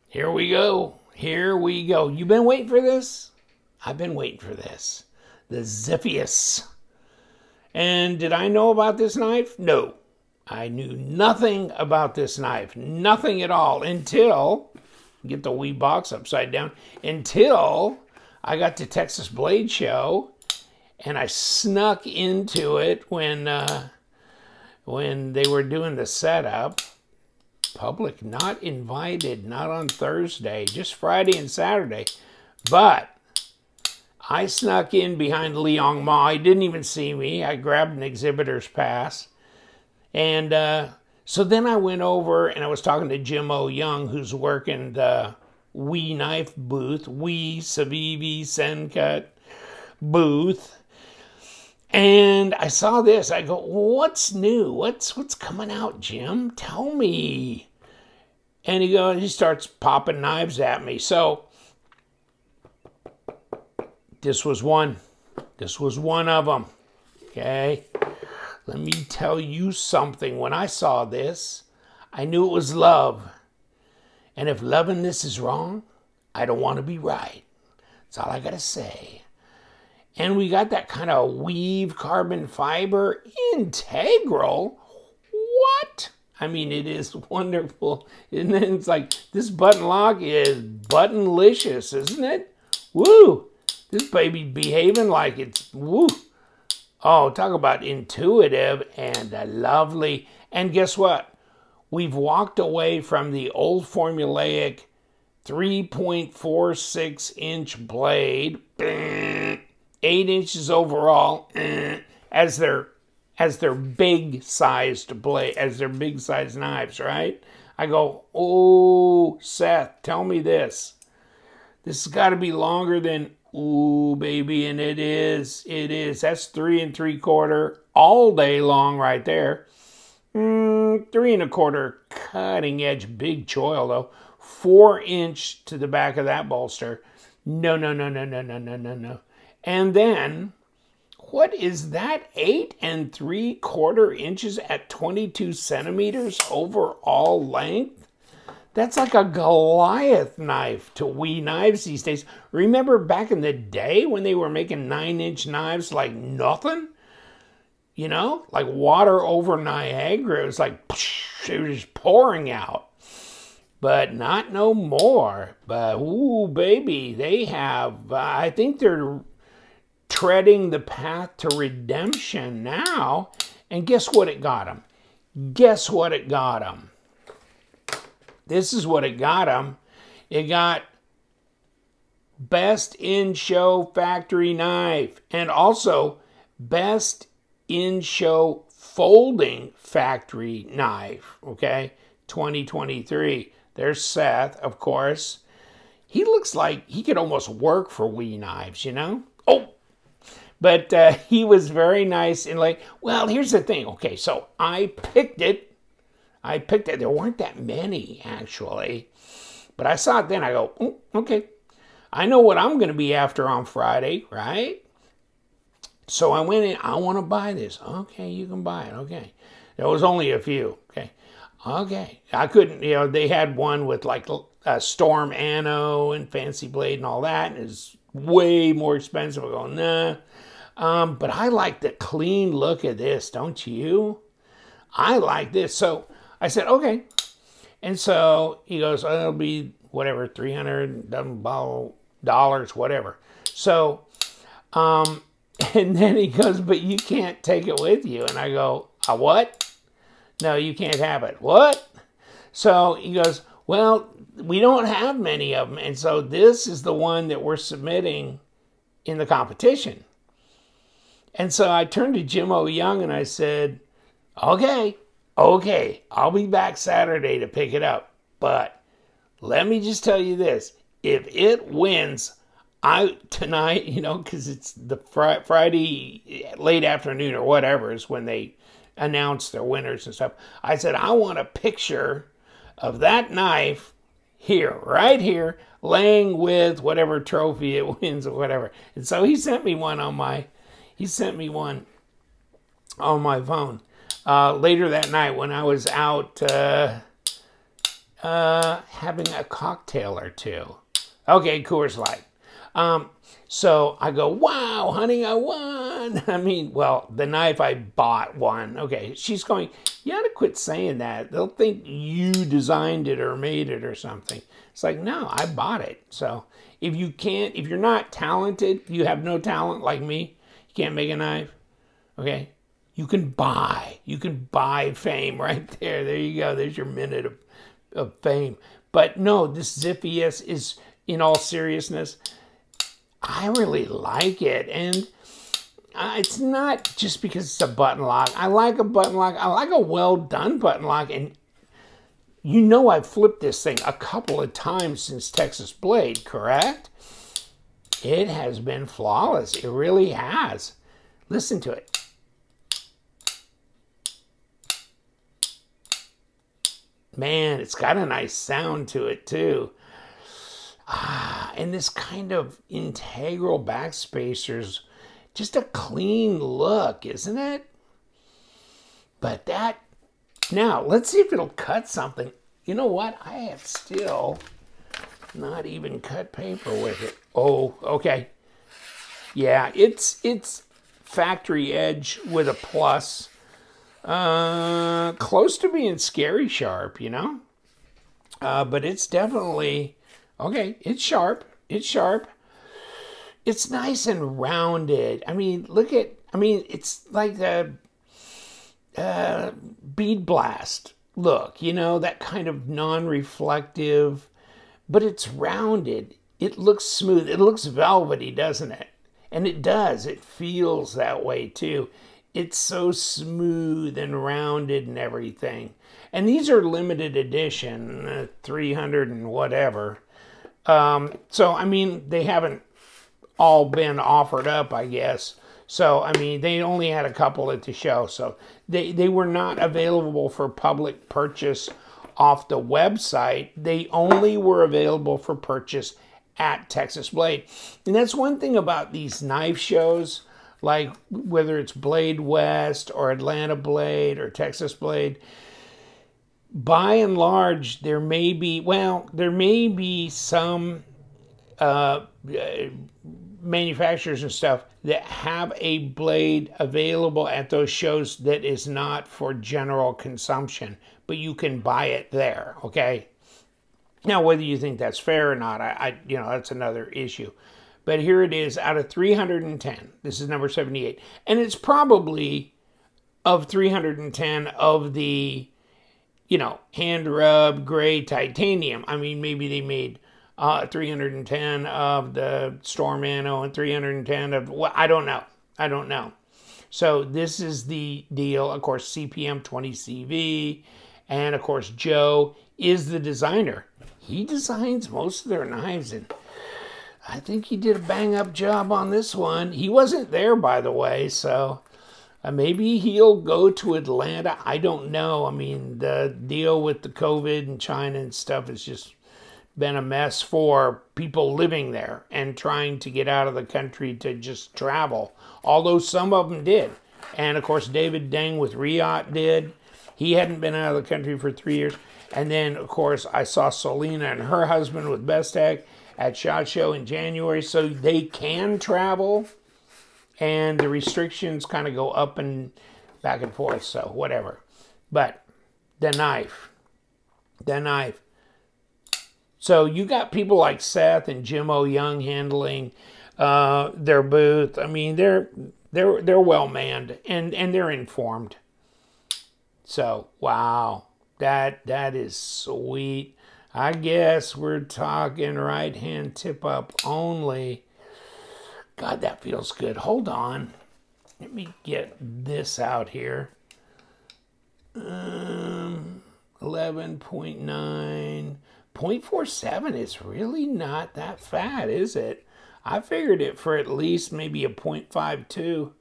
Here we go. Here we go. You been waiting for this? I've been waiting for this. The Ziffius. And did I know about this knife? No. I knew nothing about this knife. Nothing at all until, get the wee box upside down, until I got to Texas Blade Show and I snuck into it when they were doing the setup. Public not invited, not on Thursday, just Friday and Saturday. But I snuck in behind Liang Ma. He didn't even see me. I grabbed an exhibitor's pass. And so then I went over and I was talking to Jim O. Young, who's working the Wee knife booth, Wee Civivi Sencut booth. And I saw this. I go, what's new? What's coming out, Jim? Tell me. And he starts popping knives at me. So this was one. This was one of them. Okay. Let me tell you something. When I saw this, I knew it was love. And if loving this is wrong, I don't want to be right. That's all I got to say. And we got that kind of weave carbon fiber integral. What? I mean, it is wonderful. And then it's like, this button lock is buttonlicious, isn't it? Woo! This baby behaving like it's, woo! Oh, talk about intuitive and lovely. And guess what? We've walked away from the old formulaic 3.46-inch blade, 8 inches overall, as their big-sized blade, as their big-sized knives, right? I go, oh, Seth, tell me this. This has got to be longer than, ooh, baby, and it is. It is. That's 3 3/4 all day long right there. 3 1/4 cutting edge, big choil though. 4-inch to the back of that bolster. No. And then, what is that? 8 3/4 inches at 22 centimeters overall length? That's like a Goliath knife to Wee knives these days. Remember back in the day when they were making 9-inch knives like nothing? You know, like water over Niagara. It was like, it was just pouring out. But not no more. But, ooh, baby, they have, I think they're treading the path to redemption now. And guess what it got them? Guess what it got them? This is what it got them. It got Best in Show Factory Knife and also Best in Show Folding Factory Knife, okay? 2023. There's Seth, of course. He looks like he could almost work for Wee Knives, you know? Oh! But he was very nice and like, well, here's the thing. Okay, so I picked it. There weren't that many, actually. But I saw it then. I go, oh, okay. I know what I'm going to be after on Friday, right? So I went in. I want to buy this. Okay, you can buy it. Okay. There was only a few. Okay. Okay. I couldn't, you know, they had one with like a Storm Anno and Fancy Blade and all that. And it's way more expensive. I go, nah. But I like the clean look of this, don't you? I like this. So I said, okay. And so he goes, oh, it'll be whatever, $300, whatever. So, and then he goes, but you can't take it with you. And I go, a what? No, you can't have it. What? So he goes, well, we don't have many of them. And so this is the one that we're submitting in the competition. And so I turned to Jim O. Young and I said, okay, I'll be back Saturday to pick it up. But let me just tell you this. If it wins, tonight, you know, because it's the Friday late afternoon or whatever is when they announce their winners and stuff. I said, I want a picture of that knife here, right here, laying with whatever trophy it wins or whatever. And so he sent me one on my phone. Later that night when I was out having a cocktail or two. Okay, Coors Light. So I go, wow, honey, I won. I mean, well, the knife, I bought one. Okay, she's going, you ought to quit saying that. They'll think you designed it or made it or something. It's like, no, I bought it. So if you're not talented, you have no talent like me, you can't make a knife, okay? You can buy fame right there. There you go. There's your minute of fame. But no, this Ziffius is, in all seriousness, I really like it. And it's not just because it's a button lock. I like a button lock. I like a well-done button lock. And you know I've flipped this thing a couple of times since Texas Blade, correct? It has been flawless. It really has. Listen to it. Man, it's got a nice sound to it, too. And this kind of integral backspacers, just a clean look, isn't it? But now, let's see if it'll cut something. You know what? I have still not even cut paper with it. Oh, okay. Yeah, it's factory edge with a plus. Close to being scary sharp, you know? But it's definitely, okay, it's sharp. It's sharp. It's nice and rounded. I mean, it's like the bead blast look, you know, that kind of non-reflective, but it's rounded. It looks smooth. It looks velvety, doesn't it? And it does. It feels that way, too. It's so smooth and rounded and everything. And these are limited edition, 300 and whatever. So, I mean, they haven't all been offered up, I guess. So, I mean, they only had a couple at the show. So, they were not available for public purchase off the website. They only were available for purchase at Texas Blade. And that's one thing about these knife shows, like whether it's Blade West or Atlanta Blade or Texas Blade. By and large, there may be some manufacturers and stuff that have a blade available at those shows that is not for general consumption, but you can buy it there, okay? Now, whether you think that's fair or not, that's another issue. But here it is, out of 310. This is number 78. And it's probably of 310 of the, hand-rubbed gray titanium. I mean, maybe they made 310 of the Storm Anno and 310 of, well, I don't know. So this is the deal. Of course, CPM 20CV. And, of course, Joe is the designer. He designs most of their knives, and I think he did a bang-up job on this one. He wasn't there, by the way, so maybe he'll go to Atlanta. I don't know. I mean, the deal with the COVID and China and stuff has just been a mess for people living there and trying to get out of the country to just travel, although some of them did. And, of course, David Deng with Riot did. He hadn't been out of the country for 3 years. And then, of course, I saw Selena and her husband with Bestech at SHOT Show in January. So they can travel, and the restrictions kind of go up and back and forth. So whatever. But the knife. So you got people like Seth and Jim O. Young handling their booth. I mean, they're well manned and they're informed. So wow. That is sweet. I guess we're talking right-hand tip-up only. God, that feels good. Hold on. Let me get this out here. 11.9. 0.47 is really not that fat, is it? I figured it for at least maybe a 0.52.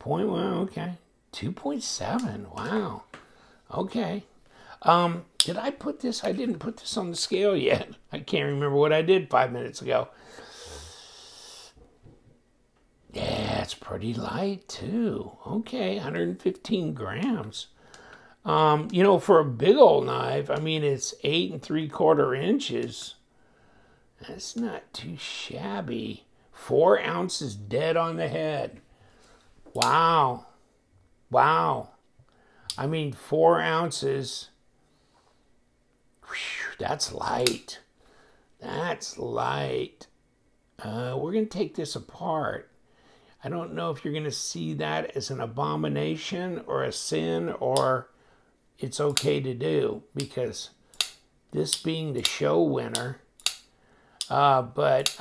Wow, okay. 2.7. Wow. Okay. Did I put this? I didn't put this on the scale yet. I can't remember what I did 5 minutes ago. Yeah, it's pretty light too. Okay, 115 grams. You know, for a big old knife, I mean, it's 8 3/4 inches. That's not too shabby. 4 ounces dead on the head. Wow. Wow. I mean, 4 ounces. Whew, that's light. That's light. We're going to take this apart. I don't know if you're going to see that as an abomination or a sin, or it's okay to do, because this being the show winner, but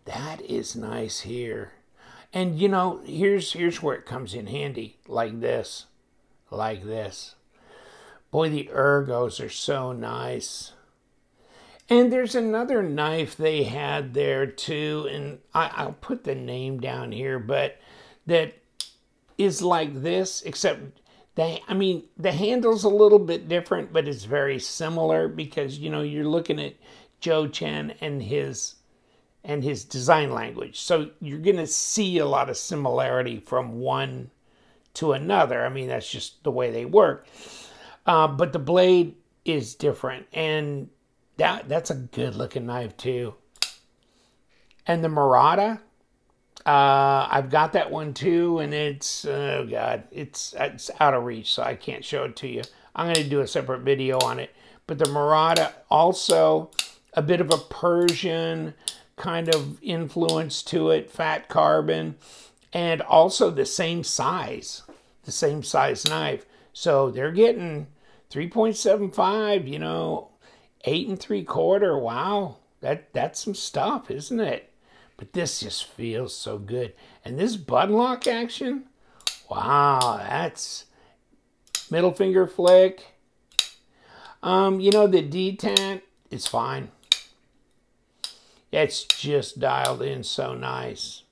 that is nice here. And you know, here's where it comes in handy, like this, like this. Boy, the ergos are so nice. And there's another knife they had there too, and I'll put the name down here, but that is like this, except I mean, the handle's a little bit different, but it's very similar, because, you know, you're looking at Joe Chen and his design language. So you're going to see a lot of similarity from one to another. I mean, that's just the way they work. But the blade is different, and that's a good looking knife too. And the Murata, I've got that one too, and it's, oh God, it's out of reach, so I can't show it to you. I'm going to do a separate video on it. But the Murata, also a bit of a Persian kind of influence to it, fat carbon, and also the same size knife. So they're getting 3.75, you know, 8 3/4. Wow, that's some stuff, isn't it? But this just feels so good. And this button lock action, wow, that's middle finger flick. You know, the detent is fine. It's just dialed in so nice.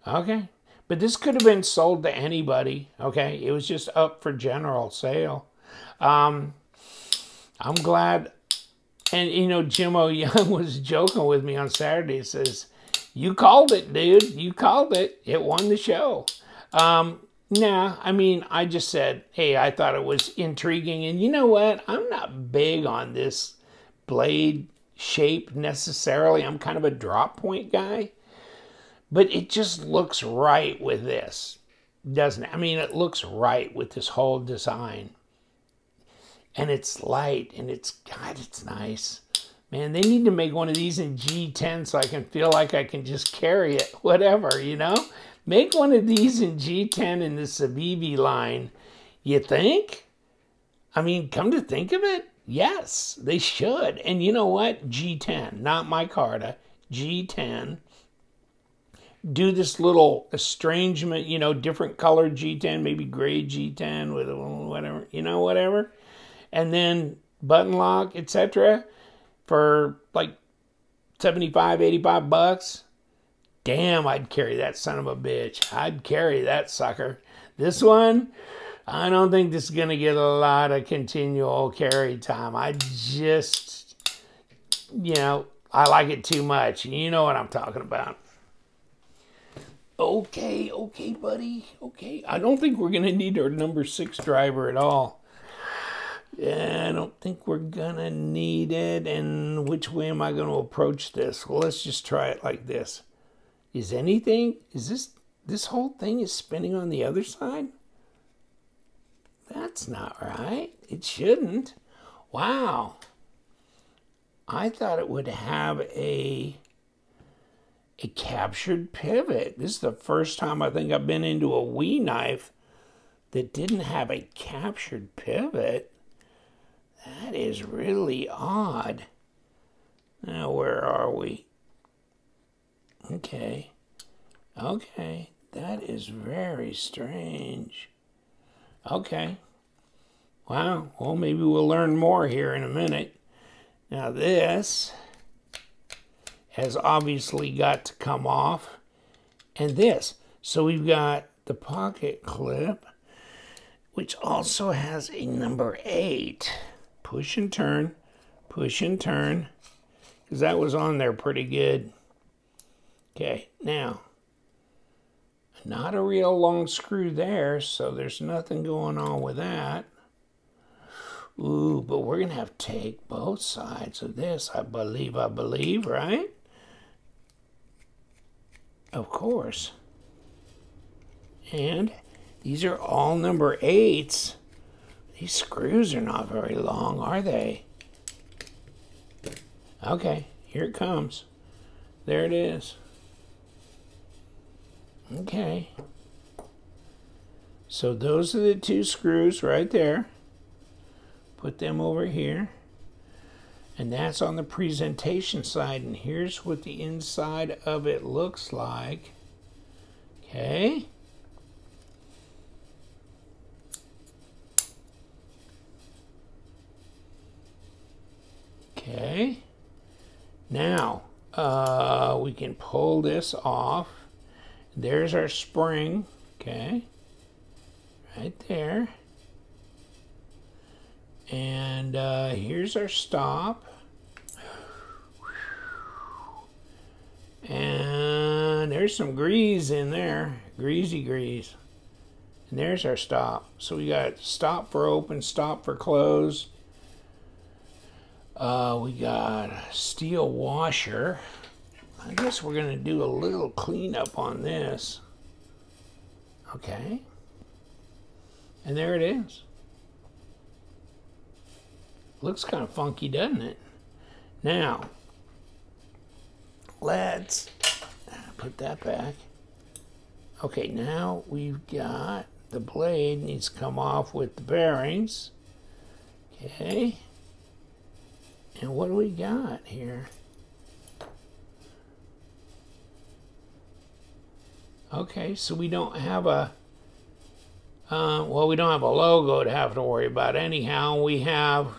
Okay, but this could have been sold to anybody. Okay, it was just up for general sale. I'm glad. And, you know, Jimmo Young was joking with me on Saturday. He says, you called it, dude. You called it. It won the show. Nah, I mean, I just said, hey, I thought it was intriguing. And you know what? I'm not big on this blade shape necessarily. I'm kind of a drop point guy. But it just looks right with this, doesn't it? I mean, it looks right with this whole design. And it's light, and it's, God, it's nice. Man, they need to make one of these in G10 so I can feel like I can just carry it, whatever, you know? Make one of these in G10 in the Civivi line. You think? I mean, come to think of it, yes, they should. And you know what? G10, not micarta, G10. Do this little estrangement, you know, different colored G10, maybe gray G10 with whatever, you know, whatever. And then button lock, etc. for like 75, 85 bucks. Damn, I'd carry that son of a bitch. I'd carry that sucker. This one, I don't think this is going to get a lot of continual carry time. I just, you know, I like it too much. You know what I'm talking about. Okay, buddy. Okay. I don't think we're going to need our number 6 driver at all. Yeah, I don't think we're going to need it. And which way am I going to approach this? Well, let's just try it like this. Is this whole thing is spinning on the other side? That's not right. It shouldn't. Wow. I thought it would have a captured pivot. This is the first time I think I've been into a Wii knife that didn't have a captured pivot. That is really odd. Now, where are we? Okay. Okay. That is very strange. Okay. Wow. Well, maybe we'll learn more here in a minute. Now, this has obviously got to come off. And this. So we've got the pocket clip, which also has a number 8. Push and turn, because that was on there pretty good. Okay, now, Not a real long screw there, so there's nothing going on with that. Ooh, but we're going to have to take both sides of this, I believe, right? Of course. And these are all number 8s. These screws are not very long, are they? Okay, here it comes. There it is. Okay. So those are the 2 screws right there. Put them over here. And that's on the presentation side. And here's what the inside of it looks like. Okay. Okay. Now, we can pull this off. There's our spring. Okay. Right there. And here's our stop. And there's some grease in there. Greasy grease. And there's our stop. So we got stop for open, stop for close. We got a steel washer. I guess we're going to do a little cleanup on this. Okay. And there it is. Looks kind of funky, doesn't it? Now, let's put that back. Okay, now we've got the blade needs to come off with the bearings. Okay. And what do we got here? Okay, so we don't have a, well, we don't have a logo to have to worry about anyhow. We have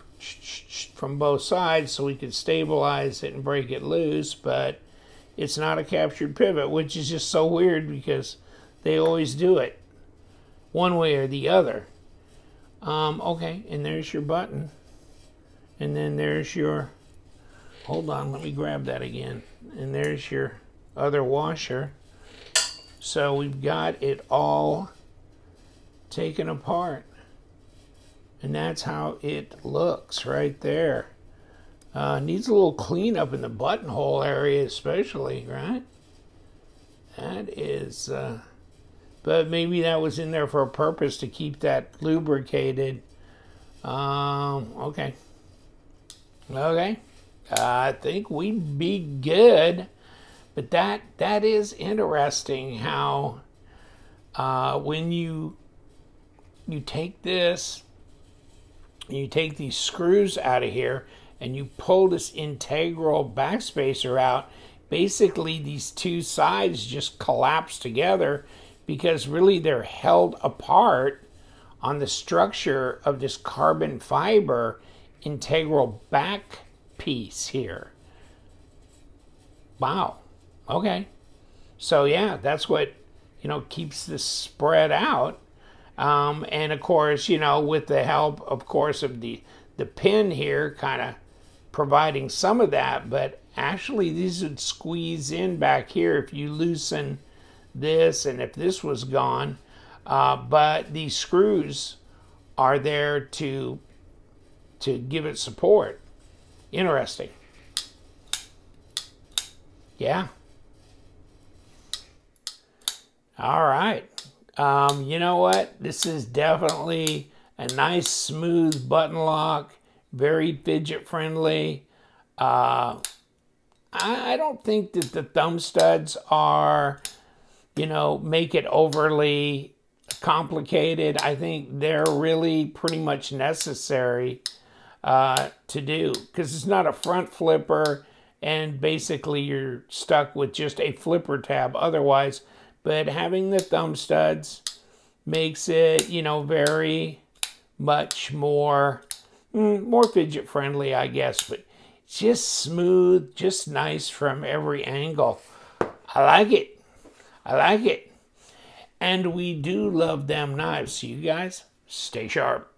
from both sides so we could stabilize it and break it loose, but it's not a captured pivot, which is just so weird because they always do it one way or the other. Okay, and there's your button. And then there's your, hold on, let me grab that again. And there's your other washer. So we've got it all taken apart. And that's how it looks right there. Needs a little cleanup in the buttonhole area especially, right? That is, but maybe that was in there for a purpose to keep that lubricated. Okay. Okay, I think we'd be good, but that is interesting how when you take this, you take these screws out of here and you pull this integral backspacer out, basically these 2 sides just collapse together because really they're held apart on the structure of this carbon fiber integral back piece here. Wow. Okay. So yeah, that's what, you know, keeps this spread out. And of course, you know, with the help, of course, of the pin here kind of providing some of that, but actually these would squeeze in back here if you loosen this and if this was gone. But these screws are there to give it support. Interesting. Yeah. All right. You know what? This is definitely a nice, smooth button lock. Very fidget friendly. I don't think that the thumb studs are, you know, make it overly complicated. I think they're really pretty much necessary to do because it's not a front flipper and basically you're stuck with just a flipper tab otherwise, but having the thumb studs makes it, you know, very much more fidget friendly, I guess, but just smooth, just nice from every angle. I like it. I like it. And we do love them knives. So you guys, stay sharp.